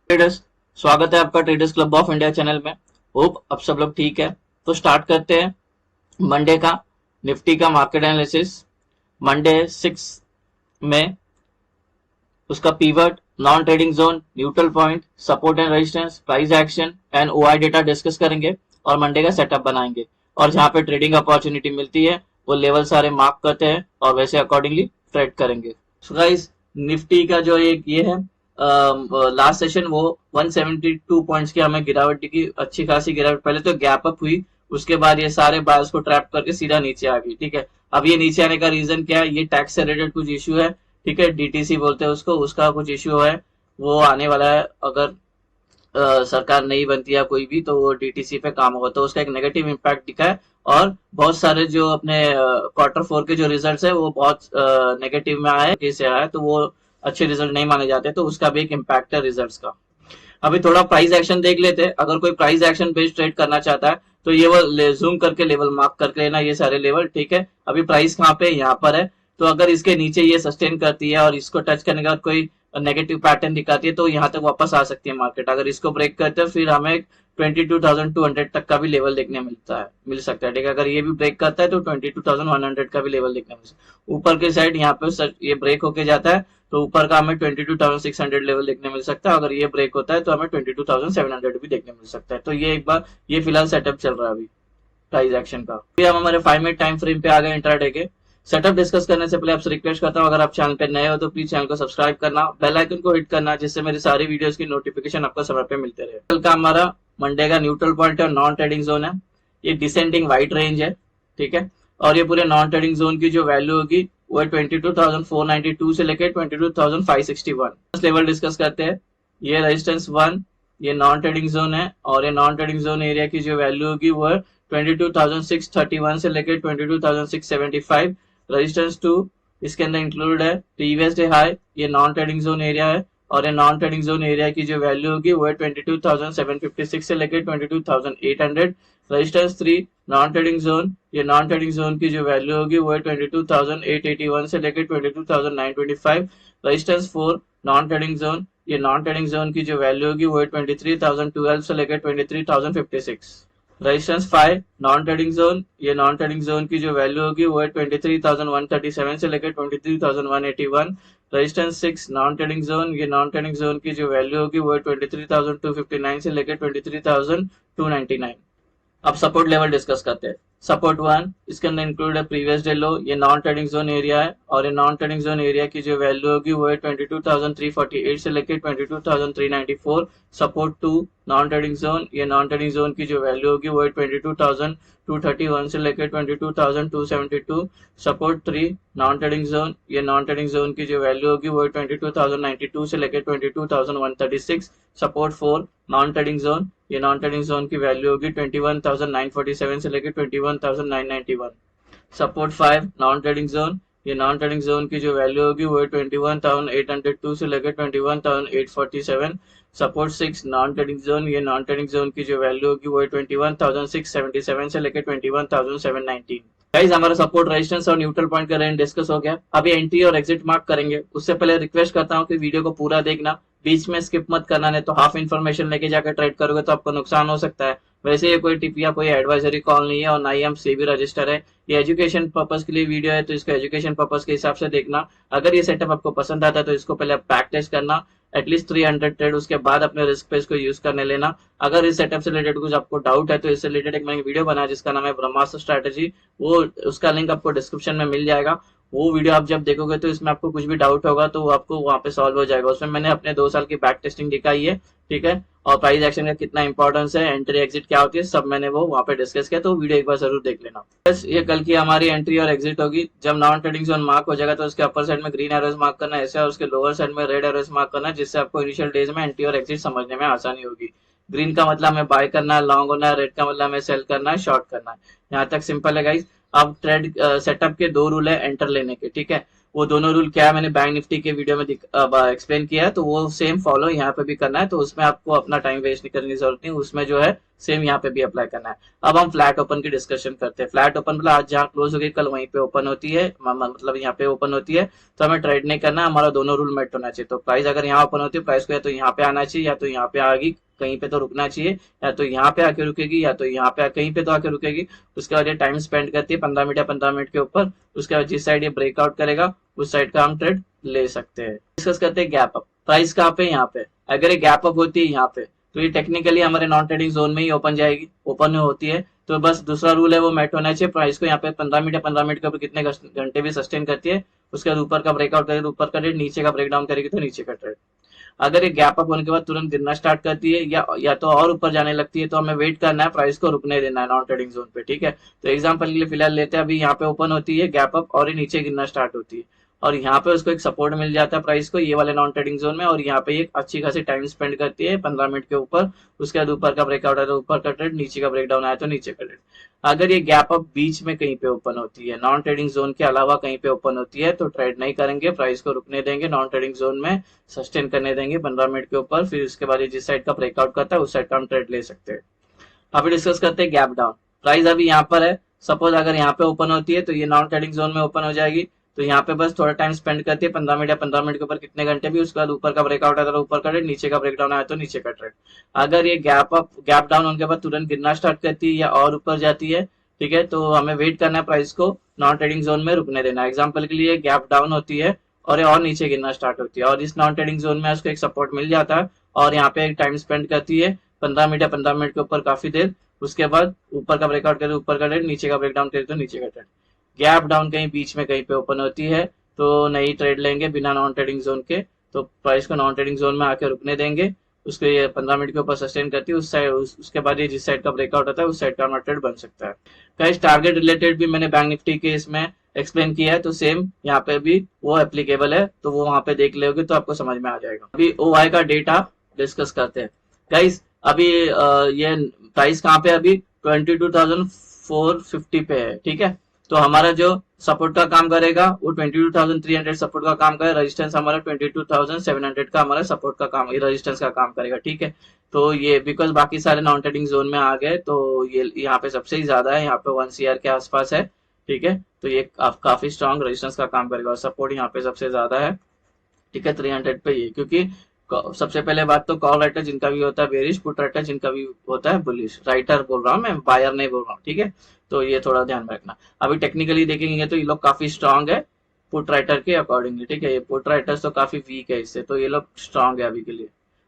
Traders, स्वागत है आपका traders club of India channel में। होप अब सब लोग ठीक है। तो स्टार्ट करते हैं मंडे का निफ्टी का मार्केट एनालिसिस। मंडे 6 में उसका pivot, non trading zone, neutral point, support and resistance, price action and OI data discuss करेंगे और मंडे का सेटअप बनाएंगे। और जहां पे ट्रेडिंग अपॉर्चुनिटी मिलती है वो लेवल सारे मार्क करते हैं और वैसे अकॉर्डिंगली ट्रेड करेंगे। सो गाइस, निफ्टी का जो एक ये है लास्ट सेशन वो 172 पॉइंट्स की हमें गिरावट दिखी, अच्छी खासी गिरावट। पहले तो गैप अप हुई, उसके बाद ये सारे बायर्स को ट्रैप करके सीधा नीचे आ गई। ठीक है, अब ये नीचे आने का रीजन क्या है? ये टैक्स से रिलेटेड कुछ इश्यू है। ठीक है, डीटीसी बोलते हैं उसको, उसका कुछ इश्यू है, वो आने वाला है। अगर सरकार नहीं बनती है कोई भी तो वो डीटीसी पे काम होगा, तो उसका एक नेगेटिव इम्पैक्ट दिखा है। और बहुत सारे जो अपने Q4 के जो रिजल्ट्स है वो बहुत नेगेटिव में आए, कैसे आया, तो वो अच्छे रिजल्ट नहीं माने जाते, तो उसका भी एक इम्पैक्ट है रिजल्ट्स का। अभी थोड़ा प्राइस एक्शन देख लेते हैं। अगर कोई प्राइस एक्शन बेस्ड ट्रेड करना चाहता है तो ये वो जूम करके लेवल मार्क करके लेना, ये सारे लेवल। ठीक है, अभी प्राइस कहाँ पे? यहाँ पर है। तो अगर इसके नीचे ये सस्टेन करती है और इसको टच करने के बाद कोई नेगेटिव पैटर्न दिखाती है तो यहाँ तक वापस आ सकती है मार्केट। अगर इसको ब्रेक करते हैं फिर हमें 22,200 तक का भी लेवल देखने मिल सकता है। ठीक है, अगर ये भी ब्रेक करता है तो 22,100 का भी लेवल देखने मिल सकता है। ऊपर के साइड यहाँ पे ये ब्रेक होके जाता है तो ऊपर का हमें 22,600 लेवल देखने मिल सकता है। अगर ये ब्रेक होता है तो हमें 22,700 भी देखने मिल सकता है। तो ये एक बार ये फिलहाल सेटअप चल रहा है अभी प्राइस एक्शन का। फिर हम हमारे 5 मिनट टाइम फ्रेम पे आ गए इंट्राडे के। सेटअप डिस्कस करने से पहले आपसे रिक्वेस्ट करता हूँ, अगर आप चैनल पे नए हो तो प्लीज चैनल को सब्सक्राइब करना, बेल आइकन को हिट करना, जिससे मेरी सारी वीडियोस की नोटिफिकेशन आपको समय पे मिलते रहे। कल का हमारा मंडे का न्यूट्रल पॉइंट और नॉन ट्रेडिंग जोन है, ये डिसेंडिंग व्हाइट रेंज है। ठीक है, और ये पूरे नॉन ट्रेडिंग जोन की जो वैल्यू होगी वो है 22,492 से लेकर 22,561 लेवल डिस्कस करते हैं। ये रेजिस्टेंस 1, ये नॉन ट्रेडिंग जोन है, और ये नॉन ट्रेडिंग जोन एरिया की जो वैल्यू होगी वो है 22,631 से लेकर 22,675। रेजिस्टेंस 2 इसके अंदर इंक्लूड है प्रीवियस डे हाई, ये नॉन ट्रेडिंग जोन एरिया है, और ये नॉन ट्रेडिंग जोन एरिया की जो वैल्यू होगी वो है 22,756 से लेकर 22,800। रेजिस्टेंस 3 नॉन ट्रेडिंग जोन, ये नॉन ट्रेडिंग जोन की जो वैल्यू होगी वो है 22,881 से लेकर 22,925। रेजिस्टेंस 4 नॉन ट्रेडिंग जोन, ये नॉन ट्रेडिंग जोन की जो वैल्यू होगी वो है 23,012 से लेकर 23,056। रेजिस्टेंस 5 नॉन ट्रेडिंग जोन, ये नॉन ट्रेडिंग जोन की जो वैल्यू होगी वो है 23,137 से लेकर 23,181। रेजिस्टेंस 6 नॉन ट्रेडिंग जोन, ये नॉन ट्रेडिंग जोन की जो वैल्यू होगी वो है 23,259 से लेकर 23,299। अब सपोर्ट लेवल डिस्कस करते हैं। सपोर्ट 1 इसके अंदर इंक्लूड है प्रीवियस डे लो, ये नॉन ट्रेडिंग जोन एरिया है, और ये नॉन ट्रेडिंग जोन एरिया की जो वैल्यू होगी वो है 22,348 से लेकर 22,394। सपोर्ट 2 नॉन ट्रेडिंग जोन, ये नॉन ट्रेडिंग जोन की जो वैल्यू होगी वो है 22,231 से लेकर 22,272। सपोर्ट 3 नॉन ट्रेडिंग जोन, ये नॉन ट्रेडिंग जोन की जो वैल्यू होगी वो है 22,092 से लेकर 22,136। सपोर्ट 4 नॉन ट्रेडिंग जोन, ये नॉन ट्रेडिंग जोन की वैल्यू होगी 21,947 से लेकर 21,991। सपोर्ट 5 नॉन ट्रेडिंग जोन, ये नॉन ट्रेडिंग जोन की जो वैल्यू होगी वो है 21,802 से लेकर 21,847। सपोर्ट 6 नॉन ट्रेडिंग जोन, ये नॉन ट्रेडिंग जोन की जो वैल्यू होगी वो है 21,677 से लेकर 21,719। गाइस, हमारा सपोर्ट, रेजिस्टेंस और न्यूट्रल पॉइंट का रेंज डिस्कस हो गया। अभी एंट्री और एग्जिट मार्क करेंगे। उससे पहले रिक्वेस्ट करता हूँ कि वीडियो को पूरा देखना, बीच में स्किप मत करना, नहीं तो हाफ इन्फॉर्मेशन लेके जाकर ट्रेड करोगे तो आपको नुकसान हो सकता है। वैसे ये कोई टिप या कोई एडवाइजरी कॉल नहीं है और ना ही हम सेबी रजिस्टर है। ये एजुकेशन पर्पज के लिए वीडियो है, तो इसको एजुकेशन पर्पज के हिसाब से देखना। अगर ये सेटअप आपको पसंद आता है तो इसको पहले बैक टेस्ट करना एटलीस्ट 300 ट्रेड, उसके बाद अपने रिस्क पे इसको यूज करने लेना। अगर इस सेटअप से रिलेटेड कुछ आपको डाउट है तो इससे रिलेटेड एक मैंने वीडियो बनाया जिसका नाम है ब्रह्मास्त्र स्ट्रैटेजी, वो उसका लिंक आपको डिस्क्रिप्शन में मिल जाएगा। वो वीडियो आप जब देखोगे तो इसमें आपको कुछ भी डाउट होगा तो वो आपको वहां पे सॉल्व हो जाएगा। उसमें मैंने अपने 2 साल की बैक टेस्टिंग दिखाई है। ठीक है, और प्राइस एक्शन का कितना इंपॉर्टेंस है, एंट्री एग्जिट क्या होती है, सब मैंने वो वहां पे डिस्कस किया, तो वीडियो एक बार जरूर देख लेना। बस ये कल की हमारी एंट्री और एग्जिट होगी। जब नॉन ट्रेडिंग जोन मार्क हो जाएगा तो उसके अपर साइड में ग्रीन एरोज मार्क करना है ऐसे, और उसके लोअर साइड में रेड एरोज मार्क करना है, जिससे आपको इनिशियल डेज में एंट्री और एग्जिट समझने में आसानी होगी। ग्रीन का मतलब हमें बाय करना है, लॉन्ग होना है, रेड का मतलब हमें सेल करना है, शॉर्ट करना है। यहाँ तक सिंपल है गाइस। अब ट्रेड सेटअप के 2 रूल है एंटर लेने के। ठीक है, वो दोनों रूल क्या है मैंने बैंक निफ्टी के वीडियो में एक्सप्लेन किया है, तो वो सेम फॉलो यहाँ पे भी करना है। तो उसमें आपको अपना टाइम वेस्ट नहीं करने की जरूरत नहीं, उसमें जो है सेम यहाँ पे भी अप्लाई करना है। अब हम फ्लैट ओपन की डिस्कशन करते हैं। फ्लैट ओपन मतलब आज जहाँ क्लोज होगी कल वहीं पे ओपन होती है, मतलब यहाँ पे ओपन होती है, तो हमें ट्रेड नहीं करना, हमारा दोनों रूल मेट होना चाहिए। तो प्राइस अगर यहाँ ओपन होती है, प्राइस को या तो यहाँ पे आना चाहिए या तो यहाँ पे आएगी, कहीं पे तो रुकना चाहिए, या तो यहाँ पे आके रुकेगी या तो यहाँ पे कहीं पे तो आके रुकेगी। उसके बाद ये टाइम स्पेंड करती है 15 मिनट या 15 मिनट के ऊपर। उसके बाद जिस साइड ये ब्रेकआउट करेगा उस साइड का हम ट्रेड ले सकते हैं। डिस्कस करते हैं गैप अप। प्राइस कहाँ पे, यहाँ पे। अगर ये गैप अप होती है यहाँ पे तो ये टेक्निकली हमारे नॉन ट्रेडिंग जोन में ही ओपन जाएगी, ओपन होती है तो बस दूसरा रूल है वो मेट होना चाहिए। प्राइस को यहाँ पे 15 मिनट या 15 मिनट के ऊपर कितने घंटे भी सस्टेन करती है, उसके बाद ऊपर का ब्रेकआउट करेगी तो ऊपर का ट्रेड, नीचे का ब्रेकडाउन करेगी तो नीचे का ट्रेड। अगर ये गैप अप होने के बाद तुरंत गिरना स्टार्ट करती है या तो और ऊपर जाने लगती है तो हमें वेट करना है, प्राइस को रुकने देना है नॉन ट्रेडिंग जोन पे, ठीक है। तो एग्जांपल के लिए फिलहाल लेते हैं, अभी यहाँ पे ओपन होती है गैप अप और ये नीचे गिरना स्टार्ट होती है और यहाँ पे उसको एक सपोर्ट मिल जाता है प्राइस को ये वाले नॉन ट्रेडिंग जोन में, और यहाँ पे एक अच्छी खासी टाइम स्पेंड करती है 15 मिनट के ऊपर। उसके बाद ऊपर का ब्रेकआउट है तो ऊपर का ट्रेड, नीचे का ब्रेकडाउन आया तो नीचे का ट्रेड। अगर ये गैप अप बीच में कहीं पे ओपन होती है, नॉन ट्रेडिंग जोन के अलावा कहीं पे ओपन होती है तो ट्रेड नहीं करेंगे, प्राइस को रुकने देंगे, नॉन ट्रेडिंग जोन में सस्टेन करने देंगे 15 मिनट के ऊपर। फिर उसके बाद जिस साइड का ब्रेकआउट करता है उस साइड का हम ट्रेड ले सकते हैं। अभी डिस्कस करते हैं गैप डाउन। प्राइस अभी यहाँ पर है, सपोज अगर यहाँ पे ओपन होती है तो ये नॉन ट्रेडिंग जोन में ओपन हो जाएगी, तो यहाँ पे बस थोड़ा टाइम स्पेंड करती है 15 मिनट या 15 मिनट के ऊपर कितने घंटे भी। उसके बाद ऊपर का ब्रेकआउट आता है तो ऊपर का ट्रेड, नीचे का ब्रेकडाउन आया तो नीचे का ट्रेड। अगर ये गैप डाउन होने के बाद तुरंत गिरना स्टार्ट करती है या और ऊपर जाती है, ठीक है, तो हमें वेट करना है, प्राइस को नॉन ट्रेडिंग जोन में रुकने देना है। एग्जाम्पल के लिए गैप डाउन होती है और ये और नीचे गिरना स्टार्ट होती है और इस नॉन ट्रेडिंग जोन में उसको एक सपोर्ट मिल जाता है और यहाँ पे एक टाइम स्पेंड करती है 15 मिनट या 15 मिनट के ऊपर काफी देर। उसके बाद ऊपर का ब्रेकआउट करे ऊपर का ट्रेड, नीचे का ब्रेकडाउन करे तो नीचे का ट्रेड। गैप डाउन कहीं बीच में कहीं पे ओपन होती है तो नई ट्रेड लेंगे बिना नॉन ट्रेडिंग जोन के, तो प्राइस को नॉन ट्रेडिंग जोन में आके रुकने देंगे। उसको ये 15 मिनट के ऊपर सस्टेन करती है उस साइड, उसके बाद ये जिस साइड का ब्रेकआउट होता है उस साइड का हमारा ट्रेड बन सकता है। गाइस टारगेट रिलेटेड भी मैंने बैंक निफ्टी के इसमें एक्सप्लेन किया है, तो सेम यहाँ पे भी वो एप्लीकेबल है, तो वो वहां पे देख लोगे तो आपको समझ में आ जाएगा। अभी OI का डेटा डिस्कस करते हैं। गाइस अभी ये प्राइस कहाँ पे, अभी 22,450 पे है, ठीक है। तो हमारा जो सपोर्ट का काम करेगा वो 22,300 सपोर्ट का काम करेगा, रेजिस्टेंस हमारा 22,700 का हमारा सपोर्ट का काम, रेजिस्टेंस का काम करेगा, ठीक है। तो ये बिकॉज बाकी सारे नॉन ट्रेडिंग जोन में आ गए तो ये यहाँ पे सबसे ही ज्यादा है, यहाँ पे 1 CR के आसपास है, ठीक है। तो ये काफी स्ट्रॉन्ग रेजिस्टेंस का काम करेगा और सपोर्ट यहाँ पे सबसे ज्यादा है, ठीक है, 300 पे ये। क्योंकि सबसे पहले बात तो कॉल राइटर जिनका भी होता है बेरिश, पुट राइटर जिनका भी होता है बुलिश। राइटर बोल रहा हूँ मैं, बायर नहीं बोल रहा हूँ, ठीक है। तो ये थोड़ा ध्यान में रखना। अभी टेक्निकली देखेंगे तो ये लोग काफी स्ट्रांग है पुट राइटर के अकॉर्डिंगली, ठीक है। ये पुट राइटर्स तो काफी वीक है इससे, तो ये लोग स्ट्रांग है अभी के लिए।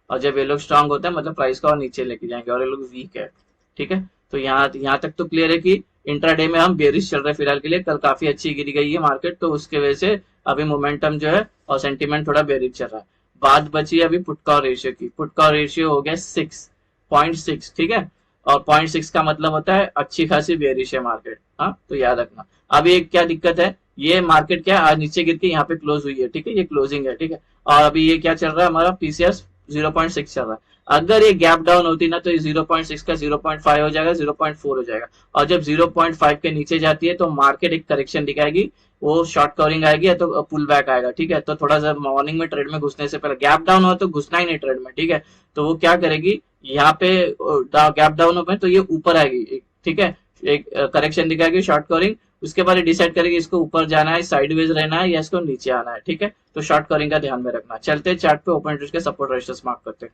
और जब ये लोग स्ट्रांग होते हैं मतलब प्राइस को और नीचे लेके जाएंगे, और ये लोग वीक है, ठीक है। तो यहाँ तक तो क्लियर है कि इंट्राडे में हम बेरिश चल रहे हैं फिलहाल के लिए। कल काफी अच्छी गिरी गई है मार्केट, तो उसके वजह से अभी मोमेंटम जो है और सेंटीमेंट थोड़ा बेरिश चल रहा है। बात बची अभी पुट कॉल रेशियो की। पुट कॉल रेशियो हो गया 6.6, ठीक है। और 0.6 का मतलब होता है अच्छी खासी बेरिश है मार्केट, हाँ, तो याद रखना। अब ये क्या दिक्कत है, ये मार्केट क्या आज नीचे गिर के यहाँ पे क्लोज हुई है, ठीक है, ये क्लोजिंग है, ठीक है। और अभी ये क्या चल रहा है हमारा PCS 0.6 चल रहा है। अगर ये गैप डाउन होती ना तो ये 0.6 का 0.5 हो जाएगा, 0.4 हो जाएगा। और जब 0.5 के नीचे जाती है तो मार्केट एक करेक्शन दिखाएगी, वो शॉर्ट कवरिंग आएगी या तो पुल बैक आएगा, ठीक है। तो थोड़ा सा मॉर्निंग में ट्रेड में घुसने से पहले गैप डाउन हो तो घुसना ही नहीं ट्रेड में, ठीक है। तो वो क्या करेगी, यहाँ पे गैप डाउन हो तो ये ऊपर आएगी, ठीक है, एक करेक्शन दिखाएगी शॉर्ट कवरिंग। उसके बाद डिसाइड करेगी इसको ऊपर जाना है, साइडवेज रहना है या इसको नीचे आना है, ठीक है। तो शॉर्ट कवरिंग का ध्यान में रखना। चलते चार्ट पे ओपन इंटरेस्ट के सपोर्ट रेजिस्टेंस मार्क करते हैं।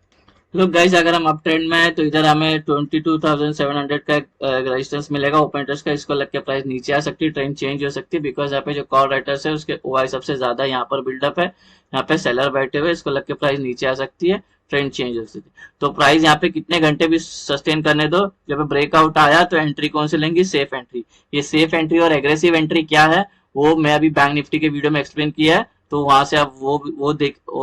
लोग गाइस अगर हम अप ट्रेंड में है तो इधर हमें 22,700 का रेजिस्टेंस मिलेगा ओपन इंटरेस्ट का। इसको लग के प्राइस नीचे आ सकती है, ट्रेंड चेंज हो सकती है, बिकॉज यहाँ पे जो कॉल राइटर्स है उसके OI सबसे ज्यादा यहाँ पर बिल्डअप है, यहाँ पे सेलर बैठे हुए, इसको लग के प्राइस नीचे आ सकती है, ट्रेंड चेंज हो सकती है। तो प्राइस यहाँ पे कितने घंटे भी सस्टेन करने दो, जब ब्रेकआउट आया तो एंट्री कौन सी लेंगी, सेफ एंट्री। ये सेफ एंट्री और एग्रेसिव एंट्री क्या है वो मैं अभी बैंक निफ्टी के वीडियो में एक्सप्लेन किया है, तो वहां से आप वो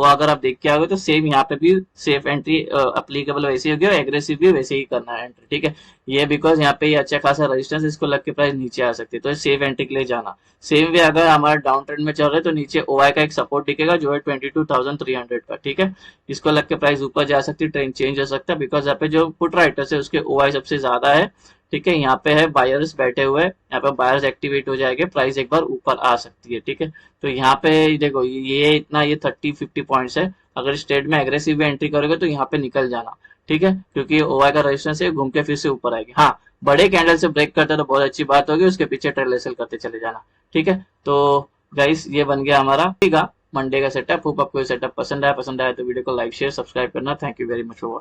अगर आप देख के आओगे तो सेम यहाँ पे भी सेफ एंट्री अप्लीकेबल वैसे ही होगी और एग्रेसिव भी वैसे ही करना है एंट्री, ठीक है। ये बिकॉज यहाँ पे ये अच्छा खासा रेजिस्टेंस, इसको लग के प्राइस नीचे आ सकती है, तो सेफ एंट्री के लिए जाना। सेम वे अगर हमारा डाउन ट्रेंड में चल रहा है तो नीचे OI का एक सपोर्ट दिखेगा जो है 22,300 का, ठीक है। इसको लग के प्राइस ऊपर जा सकती है, ट्रेंड चेंज हो सकता है, बिकॉज यहाँ पे जो पुट राइटर्स है उसके OI सबसे ज्यादा है, ठीक है। यहाँ पे है बायर्स बैठे हुए, यहाँ पे बायर्स एक्टिवेट हो जाएंगे, प्राइस एक बार ऊपर आ सकती है, ठीक है। तो यहाँ पे देखो ये इतना ये 30-50 पॉइंट्स है, अगर स्ट्रेट में एग्रेसिव एंट्री करोगे तो यहाँ पे निकल जाना, ठीक है, क्योंकि ओवाई का रेजिस्टेंस है, घूम के फिर से ऊपर आएगी। हाँ, बड़े कैंडल से ब्रेक करते तो बहुत अच्छी बात होगी, उसके पीछे ट्रेल एसएल करते चले जाना। ठीक है, तो गाइस ये बन गया हमारा मंडे का सेटअप। होप आपको ये सेटअप पसंद आया तो वीडियो को लाइक शेयर सब्सक्राइब करना। Thank you very much for watching.